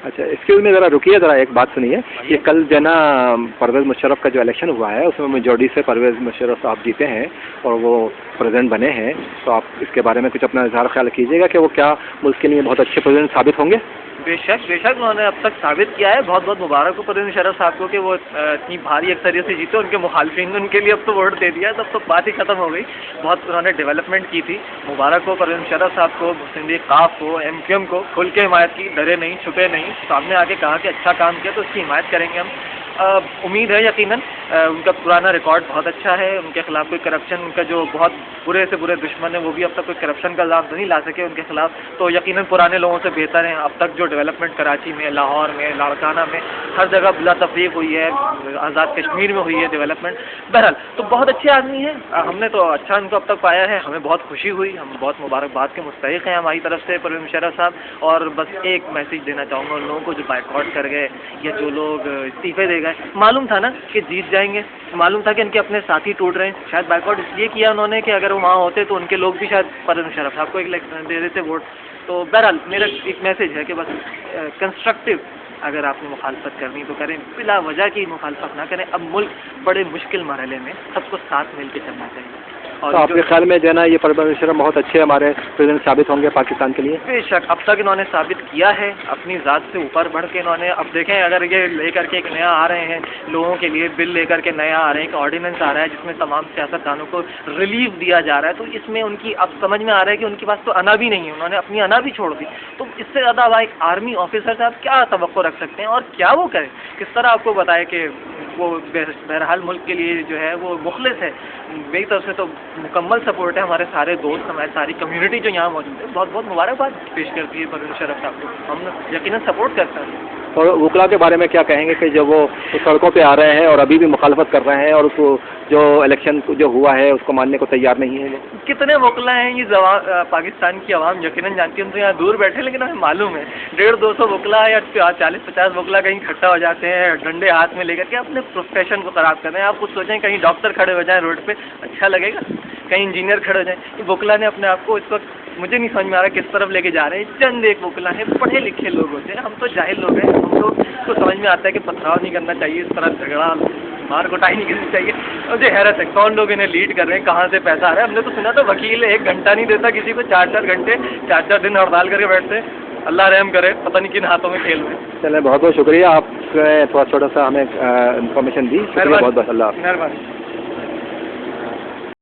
اچھا ایکسکیوز میں ذرا رکیے، ذرا ایک بات سنیے کہ کل جو ہے نا پرویز مشرف کا جو الیکشن ہوا ہے اس میں میجورٹی سے پرویز مشرف صاحب جیتے ہیں اور وہ پریزیڈنٹ بنے ہیں، تو آپ اس کے بارے میں کچھ اپنا اظہار خیال کیجیے گا کہ وہ کیا ملک کے لیے بہت اچھے پریزیڈنٹ ثابت ہوں گے؟ بے شک انہوں نے اب تک ثابت کیا ہے. بہت بہت مبارک ہو پرویز مشرف صاحب کو کہ وہ اتنی بھاری اکثریت سے جیتے. ان کے مخالفین نے ان کے لیے اب تو ووٹ دے دیا ہے، تب تو بات ہی ختم ہو گئی. بہت انہوں نے ڈیولپمنٹ کی تھی. مبارک ہو پرویز مشرف صاحب کو، مسلم لیگ قاف کو، ایم کیو ایم کو کھل کے حمایت کی، ڈرے نہیں چھپے نہیں، سامنے آ کے کہا کہ اچھا کام کیا تو اس کی حمایت کریں گے ہم. امید ہے یقیناً ان کا پرانا ریکارڈ بہت اچھا ہے. ان کے خلاف کوئی کرپشن، ان کا جو بہت برے سے برے دشمن ہیں وہ بھی اب تک کوئی کرپشن کا الزام تو نہیں لا سکے ان کے خلاف. تو یقیناً پرانے لوگوں سے بہتر ہیں. اب تک جو ڈیولپمنٹ کراچی میں، لاہور میں، لاڑکانہ میں، ہر جگہ بلا تفریق ہوئی ہے. آزاد کشمیر میں ہوئی ہے ڈیولپمنٹ. بہرحال تو بہت اچھے آدمی ہیں. ہم نے تو اچھا ان کو اب تک پایا ہے. ہمیں بہت خوشی ہوئی. ہم بہت مبارکباد کے مستحق ہیں ہماری طرف سے پرویز مشرف صاحب. اور بس ایک میسج دینا چاہوں گا ان لوگوں کو جو بائیکاٹ کر گئے یا جو لوگ استعفے دے گئے. معلوم تھا نا کہ جیت جائیں گے، معلوم تھا کہ ان کے اپنے ساتھی ٹوٹ رہے ہیں. شاید بائیکاٹ اس لیے کیا انہوں نے کہ اگر وہ وہاں ہوتے تو ان کے لوگ بھی شاید پرویز مشرف صاحب کو ایک دے دیتے ووٹ. تو بہرحال میرا ایک میسج ہے کہ بس کنسٹرکٹیو اگر آپ نے مخالفت کرنی تو کریں، بلا وجہ کی مخالفت نہ کریں. اب ملک بڑے مشکل مرحلے میں سب کو ساتھ مل کے چلنا چاہیے. تو آپ کے خیال میں جو ہے نا یہ پرویز مشرف بہت اچھے ہمارے پریزیڈنٹ ثابت ہوں گے پاکستان کے لیے؟ بے شک اب تک انہوں نے ثابت کیا ہے اپنی ذات سے اوپر بڑھ کے. انہوں نے اب دیکھیں اگر یہ لے کر کے ایک نیا آ رہے ہیں لوگوں کے لیے بل لے کر کے نیا آ رہے ہیں، ایک آرڈیننس آ رہا ہے جس میں تمام سیاستدانوں کو ریلیف دیا جا رہا ہے، تو اس میں ان کی اب سمجھ میں آ رہا ہے کہ ان کے پاس تو انا بھی نہیں ہے. انہوں نے اپنی انا بھی چھوڑ دی. تو اس سے زیادہ اب ایک آرمی آفیسر سے آپ کیا توقع رکھ سکتے ہیں اور کیا وہ کریں؟ کس طرح آپ کو بتائے کہ وہ بہرحال ملک کے لیے جو ہے وہ مخلص ہے. میری طرف سے تو مکمل سپورٹ ہے. ہمارے سارے دوست، ہماری ساری کمیونٹی جو یہاں موجود ہے بہت بہت مبارکباد پیش کرتی ہے پرویز مشرف صاحب کو. ہم یقیناً سپورٹ کرتے ہیں. اور وکلا کے بارے میں کیا کہیں گے کہ جب وہ سڑکوں پہ آ رہے ہیں اور ابھی بھی مخالفت کر رہے ہیں اور اس کو جو الیکشن جو ہوا ہے اس کو ماننے کو تیار نہیں ہے؟ کتنے وکلا ہیں یہ پاکستان کی عوام یقیناً جانتی ہے. ہم تو یہاں دور بیٹھے لیکن ہمیں معلوم ہے 150-200 وکلا یا 40-50 وکلا کہیں اکٹھا ہو جاتے ہیں ڈنڈے ہاتھ میں لے کر کے اپنے پروفیشن کو خراب کر رہے ہیں. آپ کچھ سوچیں کہیں ڈاکٹر کھڑے ہو جائیں روڈ پہ، اچھا لگے گا؟ کہیں انجینئر کھڑے ہو جائیں. وکلا نے اپنے آپ کو اس وقت مجھے نہیں سمجھ میں آ رہا کس طرف لے کے جا رہے ہیں. چند ایک وکلا ہیں، پڑھے لکھے لوگ ہوتے ہیں. ہم تو جاہل لوگ ہیں. ہم لوگ کو سمجھ میں آتا ہے کہ پتھراؤ نہیں کرنا چاہیے، اس طرح جھگڑا مار کٹائی نہیں کرنی چاہیے. مجھے حیرت ہے کون لوگ انہیں لیڈ کر رہے ہیں، کہاں سے پیسہ آ رہا ہے. ہم نے تو سنا تھا وکیل 1 گھنٹہ نہیں دیتا کسی کو، 4-4 گھنٹے 4-4 دن ہڑتال کر کے بیٹھتے ہیں. اللہ رحم کرے، پتہ نہیں کن ہاتھوں میں کھیل رہے ہیں. چلیں بہت بہت شکریہ، آپ نے تھوڑا سا ہمیں انفارمیشن دی. شکریہ بہت بہت. اللہ مہربانی.